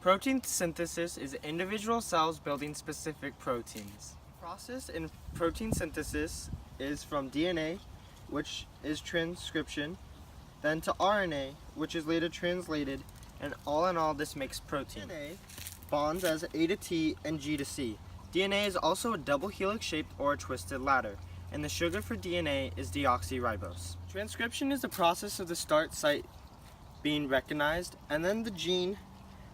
Protein synthesis is individual cells building specific proteins. The process in protein synthesis is from DNA, which is transcription, then to RNA, which is later translated, and all in all this makes protein. DNA bonds as A to T and G to C. DNA is also a double helix shaped or a twisted ladder, and the sugar for DNA is deoxyribose. Transcription is the process of the start site being recognized, and then the gene,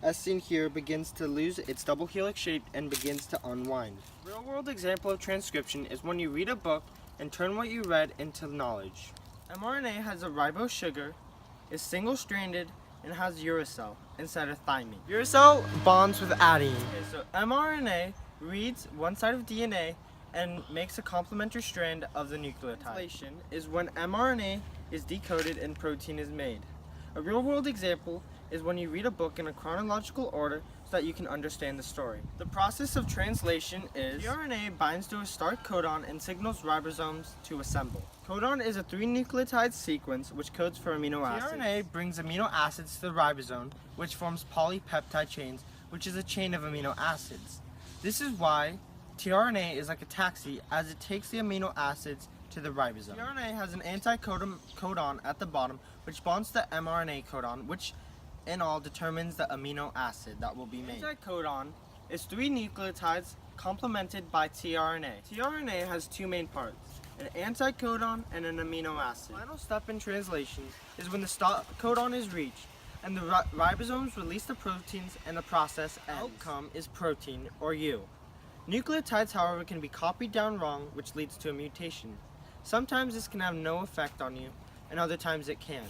as seen here, begins to lose its double helix shape and begins to unwind. A real-world example of transcription is when you read a book and turn what you read into knowledge. mRNA has a ribose sugar, is single-stranded, and has uracil instead of thymine. Uracil bonds with adenine. Okay, so mRNA reads one side of DNA and makes a complementary strand of the nucleotide. Translation is when mRNA is decoded and protein is made. A real-world example is when you read a book in a chronological order so that you can understand the story. The process of translation is tRNA binds to a start codon and signals ribosomes to assemble. Codon is a 3-nucleotide sequence which codes for amino acids. tRNA brings amino acids to the ribosome, which forms polypeptide chains, which is a chain of amino acids. This is why tRNA is like a taxi, as it takes the amino acids to the ribosome. tRNA has an anti-codon at the bottom, which bonds to the mRNA codon, which in all determines the amino acid that will be made. Anti-codon is 3 nucleotides complemented by tRNA. tRNA has 2 main parts, an anti-codon and an amino acid. The final step in translation is when the stop codon is reached and the ribosomes release the proteins and the process ends. The outcome is protein, or U. Nucleotides, however, can be copied down wrong, which leads to a mutation. Sometimes this can have no effect on you, and other times it can.